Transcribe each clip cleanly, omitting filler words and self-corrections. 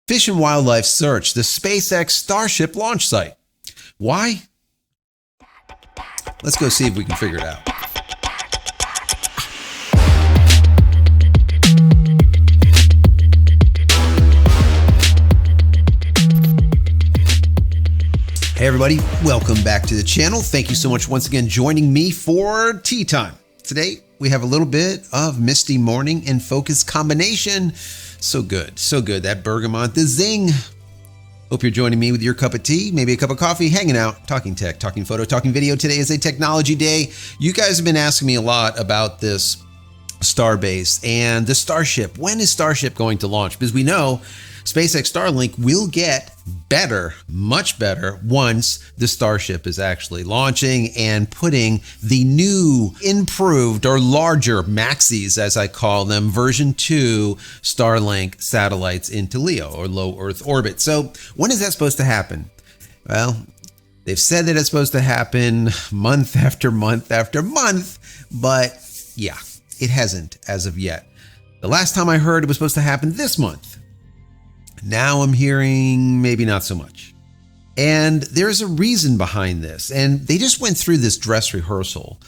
Fish and Wildlife Search, the SpaceX Starship launch site. Why? Let's go see if we can figure it out. Hey everybody, welcome back to the channel. Thank you so much once again joining me for tea time. Today we have a little bit of misty morning and focus combination. So good, so good. That bergamot, the zing. Hope you're joining me with your cup of tea, maybe a cup of coffee, hanging out, talking tech, talking photo, talking video. Today is a technology day. You guys have been asking me a lot about this Starbase and the Starship. When is Starship going to launch? Because we know SpaceX Starlink will get better, much better, once the Starship is actually launching and putting the new, improved, or larger Maxis, as I call them, version 2 Starlink satellites into LEO, or low Earth orbit. So when is that supposed to happen? Well, they've said that it's supposed to happen month after month after month, but yeah, it hasn't as of yet. The last time I heard it was supposed to happen this month. Now I'm hearing maybe not so much. And there's a reason behind this. And they just went through this dress rehearsal.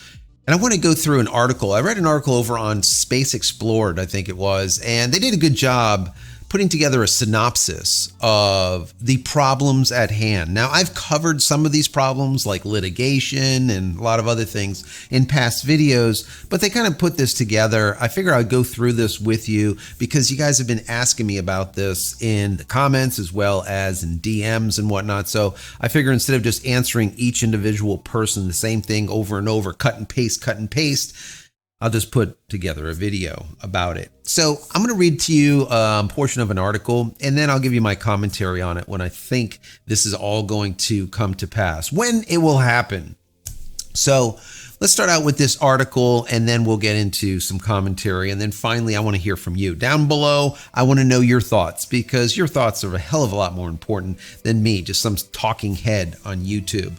And I want to go through an article. I read an article over on Space Explored, I think it was, and they did a good job putting together a synopsis of the problems at hand. Now, I've covered some of these problems like litigation and a lot of other things in past videos, but they kind of put this together. I figure I'd go through this with you because you guys have been asking me about this in the comments as well as in DMs and whatnot. So I figure instead of just answering each individual person the same thing over and over, cut and paste, I'll just put together a video about it. So I'm going to read to you a portion of an article, and then I'll give you my commentary on it when I think this is all going to come to pass, when it will happen. So let's start out with this article, and then we'll get into some commentary. And then finally, I want to hear from you. Down below, I want to know your thoughts, because your thoughts are a hell of a lot more important than me, just some talking head on YouTube.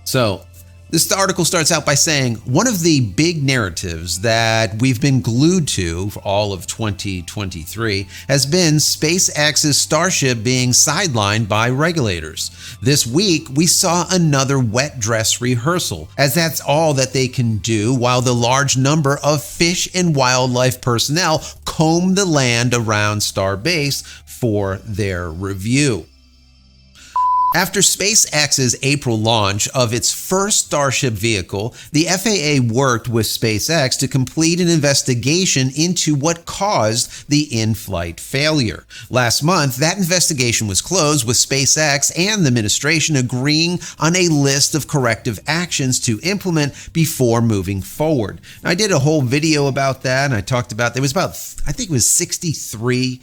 So this article starts out by saying, one of the big narratives that we've been glued to for all of 2023 has been SpaceX's Starship being sidelined by regulators. This week, we saw another wet dress rehearsal, as that's all that they can do while the large number of fish and wildlife personnel comb the land around Starbase for their review. After SpaceX's April launch of its first Starship vehicle, the FAA worked with SpaceX to complete an investigation into what caused the in-flight failure. Last month, that investigation was closed, with SpaceX and the administration agreeing on a list of corrective actions to implement before moving forward. Now, I did a whole video about that, and I talked about, there was about, I think it was 63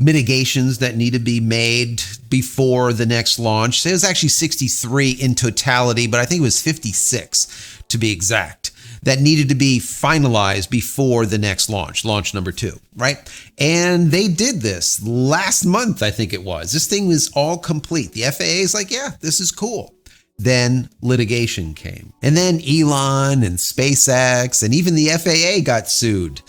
mitigations that need to be made before the next launch. So it was actually 63 in totality, but I think it was 56 to be exact, that needed to be finalized before the next launch number 2, right? And they did this last month, I think it was. This thing was all complete. The FAA is like, yeah, this is cool. Then litigation came. And then Elon and SpaceX and even the FAA got sued.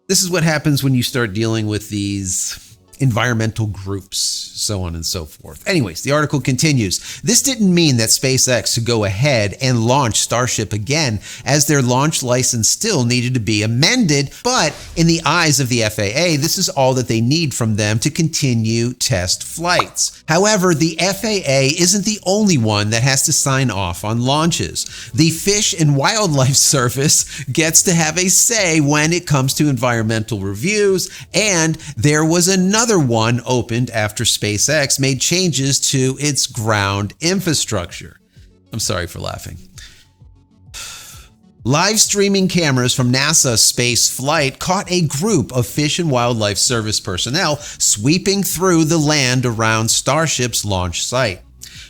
This is what happens when you start dealing with these environmental groups, so on and so forth. Anyways, the article continues. This didn't mean that SpaceX should go ahead and launch Starship again, as their launch license still needed to be amended. But in the eyes of the FAA, this is all that they need from them to continue test flights. However, the FAA isn't the only one that has to sign off on launches. The Fish and Wildlife Service gets to have a say when it comes to environmental reviews, and there was another one opened after SpaceX made changes to its ground infrastructure. I'm sorry for laughing. Live streaming cameras from NASA's space flight caught a group of Fish and Wildlife Service personnel sweeping through the land around Starship's launch site.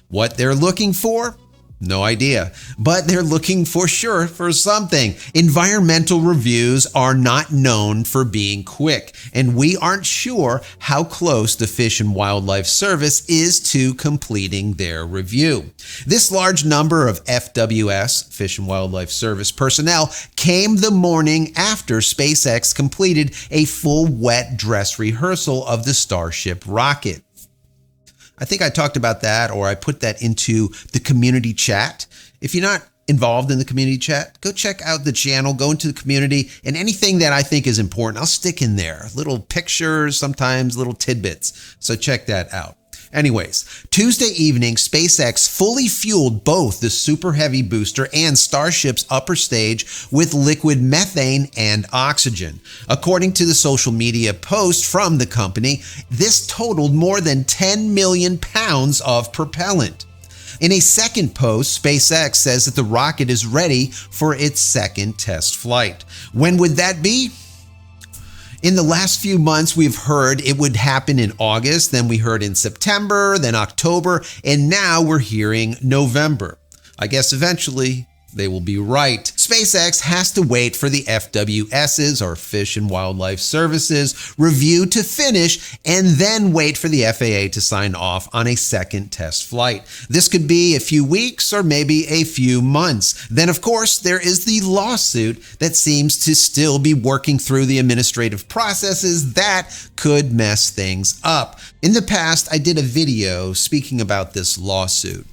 What they're looking for? No idea, but they're looking for sure for something. Environmental reviews are not known for being quick, and we aren't sure how close the Fish and Wildlife Service is to completing their review. This large number of FWS, Fish and Wildlife Service personnel, came the morning after SpaceX completed a full wet dress rehearsal of the Starship rocket. I think I talked about that, or I put that into the community chat. If you're not involved in the community chat, go check out the channel, go into the community, and anything that I think is important, I'll stick in there. Little pictures, sometimes little tidbits. So check that out. Anyways, Tuesday evening, SpaceX fully fueled both the Super Heavy booster and Starship's upper stage with liquid methane and oxygen. According to the social media post from the company, this totaled more than 10 million pounds of propellant. In a second post, SpaceX says that the rocket is ready for its second test flight. When would that be? In the last few months, we've heard it would happen in August, then we heard in September, then October, and now we're hearing November. I guess eventually they will be right. SpaceX has to wait for the FWS's, or Fish and Wildlife Services, review to finish and then wait for the FAA to sign off on a second test flight. This could be a few weeks or maybe a few months. Then, of course, there is the lawsuit that seems to still be working through the administrative processes that could mess things up. In the past, I did a video speaking about this lawsuit.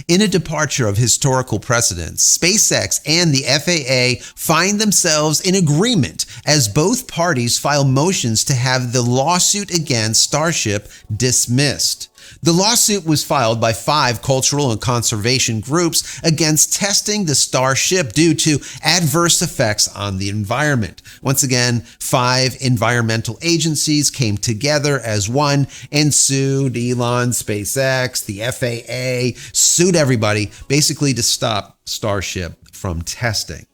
In a departure of historical precedents, SpaceX and the FAA find themselves in agreement as both parties file motions to have the lawsuit against Starship dismissed. The lawsuit was filed by 5 cultural and conservation groups against testing the Starship due to adverse effects on the environment. Once again, 5 environmental agencies came together as one and sued Elon, SpaceX, the FAA, sued everybody, basically to stop Starship from testing.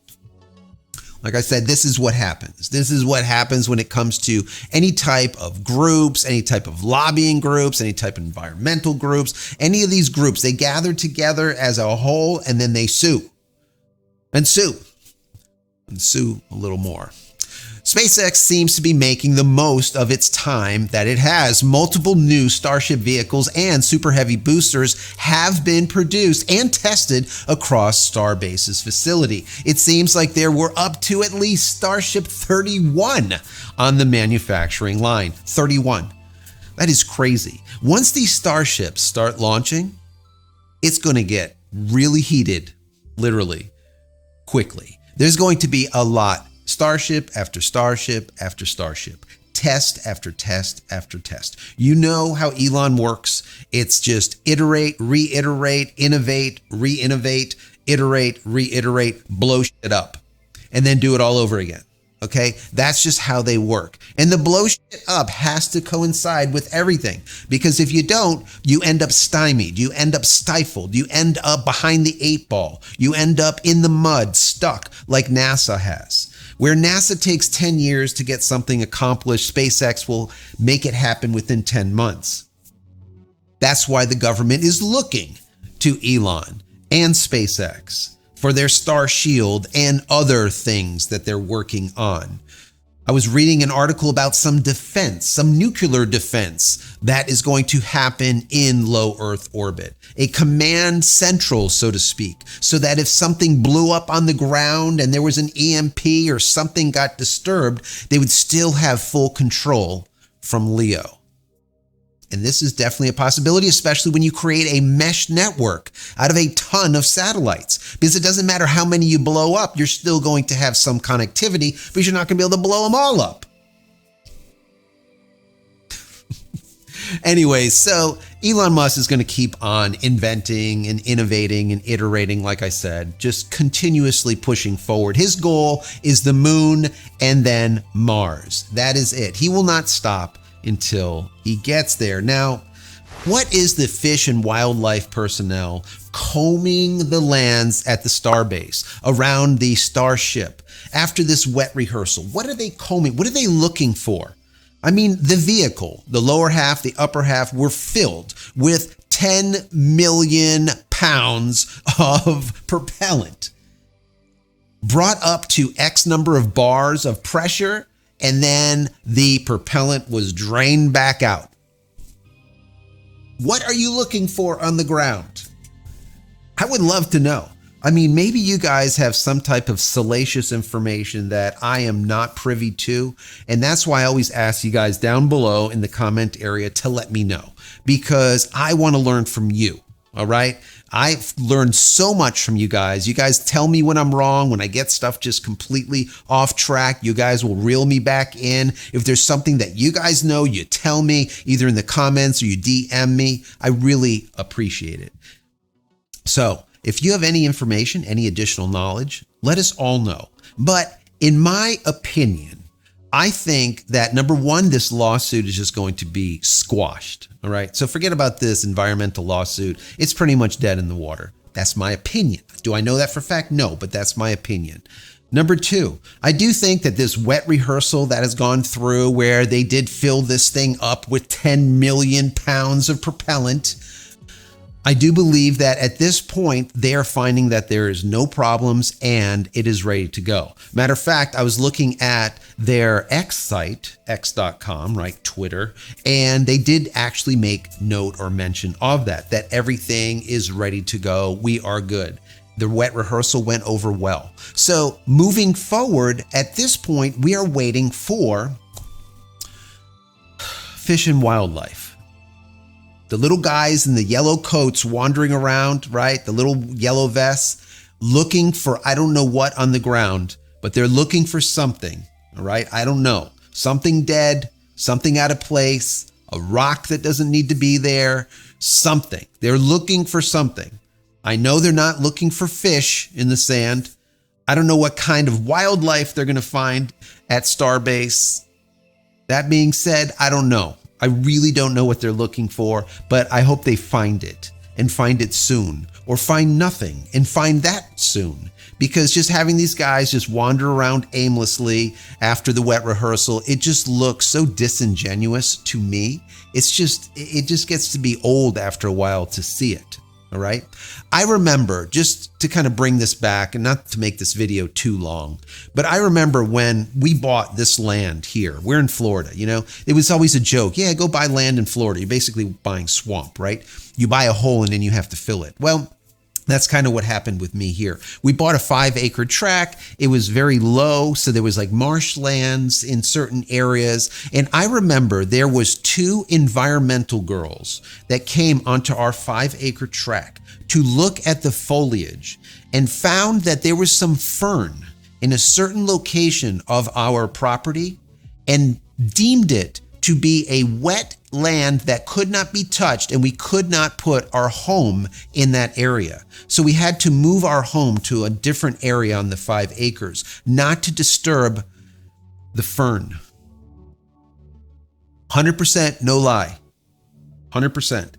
Like I said, this is what happens. This is what happens when it comes to any type of groups, any type of lobbying groups, any type of environmental groups, any of these groups. They gather together as a whole and then they sue and sue and sue a little more. SpaceX seems to be making the most of its time that it has. Multiple new Starship vehicles and Super Heavy boosters have been produced and tested across Starbase's facility. It seems like there were up to at least Starship 31 on the manufacturing line. 31. That is crazy. Once these Starships start launching, it's going to get really heated, literally, quickly. There's going to be a lot. Starship after Starship after Starship. Test after test after test. You know how Elon works. It's just iterate, reiterate, innovate, re-innovate, iterate, reiterate, blow shit up, and then do it all over again. Okay? That's just how they work. And the blow shit up has to coincide with everything, because if you don't, you end up stymied, you end up stifled, you end up behind the 8 ball, you end up in the mud, stuck like NASA has. Where NASA takes 10 years to get something accomplished, SpaceX will make it happen within 10 months. That's why the government is looking to Elon and SpaceX for their Star Shield and other things that they're working on. I was reading an article about some defense, some nuclear defense that is going to happen in low Earth orbit. A command central, so to speak, so that if something blew up on the ground and there was an EMP or something got disturbed, they would still have full control from LEO. And this is definitely a possibility, especially when you create a mesh network out of a ton of satellites. Because it doesn't matter how many you blow up, you're still going to have some connectivity, because you're not going to be able to blow them all up. Anyway, so Elon Musk is going to keep on inventing and innovating and iterating, like I said, just continuously pushing forward. His goal is the moon and then Mars. That is it. He will not stop until he gets there. Now, what is the fish and wildlife personnel combing the lands at the Starbase around the Starship after this wet rehearsal? What are they combing? What are they looking for? I mean, the vehicle, the lower half, the upper half were filled with 10 million pounds of propellant, brought up to X number of bars of pressure, and then the propellant was drained back out. What are you looking for on the ground? I would love to know. I mean, maybe you guys have some type of salacious information that I am not privy to. And that's why I always ask you guys down below in the comment area to let me know, because I want to learn from you. All right. I've learned so much from you guys. You guys tell me when I'm wrong, when I get stuff just completely off track. You guys will reel me back in. If there's something that you guys know, you tell me either in the comments or you DM me. I really appreciate it. So if you have any information, any additional knowledge, let us all know. But in my opinion, I think that number one, this lawsuit is just going to be squashed. All right. So forget about this environmental lawsuit. It's pretty much dead in the water. That's my opinion. Do I know that for a fact? No, but that's my opinion. Number two, I do think that this wet rehearsal that has gone through where they did fill this thing up with 10 million pounds of propellant, I do believe that at this point, they are finding that there is no problems and it is ready to go. Matter of fact, I was looking at their X site, x.com, right, Twitter, and they did actually make note or mention of that everything is ready to go. We are good. The wet rehearsal went over well. So moving forward, at this point, we are waiting for Fish and Wildlife. The little guys in the yellow coats wandering around, right? The little yellow vests looking for, I don't know what on the ground, but they're looking for something, all right? I don't know. Something dead, something out of place, a rock that doesn't need to be there, something. They're looking for something. I know they're not looking for fish in the sand. I don't know what kind of wildlife they're going to find at Starbase. That being said, I don't know. I really don't know what they're looking for, but I hope they find it and find it soon, or find nothing and find that soon. Because just having these guys just wander around aimlessly after the wet rehearsal, it just looks so disingenuous to me. It just gets to be old after a while to see it. All right. I remember, just to kind of bring this back and not to make this video too long, but I remember when we bought this land here, we're in Florida, you know, it was always a joke. Yeah, go buy land in Florida. You're basically buying swamp, right? You buy a hole and then you have to fill it. Well, that's kind of what happened with me here. We bought a 5-acre tract. It was very low, so there was like marshlands in certain areas. And I remember there was 2 environmental girls that came onto our 5-acre tract to look at the foliage and found that there was some fern in a certain location of our property and deemed it to be a wet land that could not be touched, and we could not put our home in that area. So we had to move our home to a different area on the 5 acres, not to disturb the fern. 100%, no lie. 100%.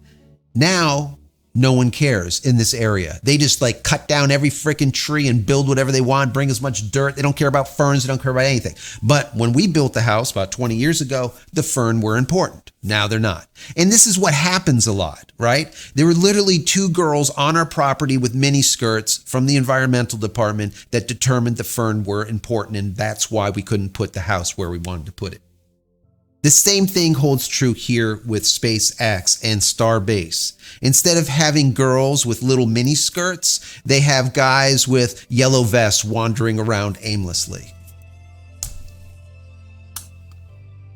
Now, no one cares in this area. They just like cut down every freaking tree and build whatever they want, bring as much dirt. They don't care about ferns. They don't care about anything. But when we built the house about 20 years ago, the fern were important. Now they're not. And this is what happens a lot, right? There were literally 2 girls on our property with mini skirts from the environmental department that determined the fern were important. And that's why we couldn't put the house where we wanted to put it. The same thing holds true here with SpaceX and Starbase. Instead of having girls with little mini skirts, they have guys with yellow vests wandering around aimlessly.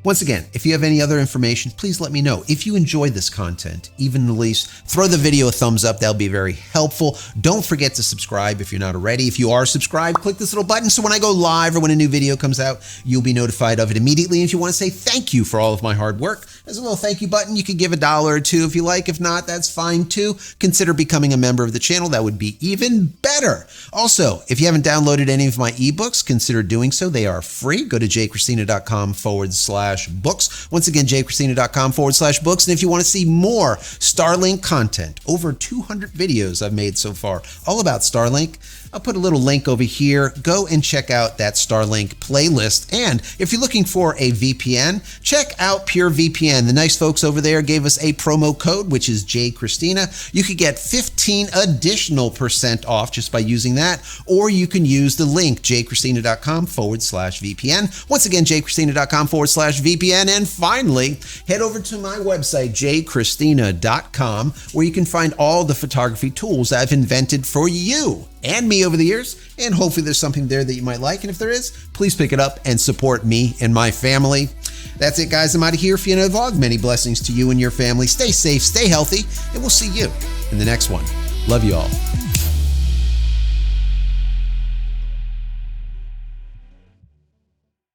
Once again, if you have any other information, please let me know. If you enjoy this content, even the least, throw the video a thumbs up. That'll be very helpful. Don't forget to subscribe if you're not already. If you are subscribed, click this little button so when I go live or when a new video comes out, you'll be notified of it immediately. And if you want to say thank you for all of my hard work, there's a little thank you button. You could give $1 or $2 if you like. If not, that's fine too. Consider becoming a member of the channel. That would be even better. Also, if you haven't downloaded any of my ebooks, consider doing so. They are free. Go to JCristina.com/books. Once again, JCristina.com/books. And if you want to see more Starlink content, over 200 videos I've made so far, all about Starlink, I'll put a little link over here. Go and check out that Starlink playlist. And if you're looking for a VPN, check out PureVPN. The nice folks over there gave us a promo code, which is JCristina. You could get 15 additional % off just by using that, or you can use the link JCristina.com/VPN. Once again, JCristina.com/VPN. And finally, head over to my website, JCristina.com, where you can find all the photography tools I've invented for you. and me over the years, and hopefully there's something there that you might like. And if there is, please pick it up and support me and my family. That's it, guys. I'm out of here for another vlog. Many blessings to you and your family. Stay safe, stay healthy, and we'll see you in the next one. Love you all.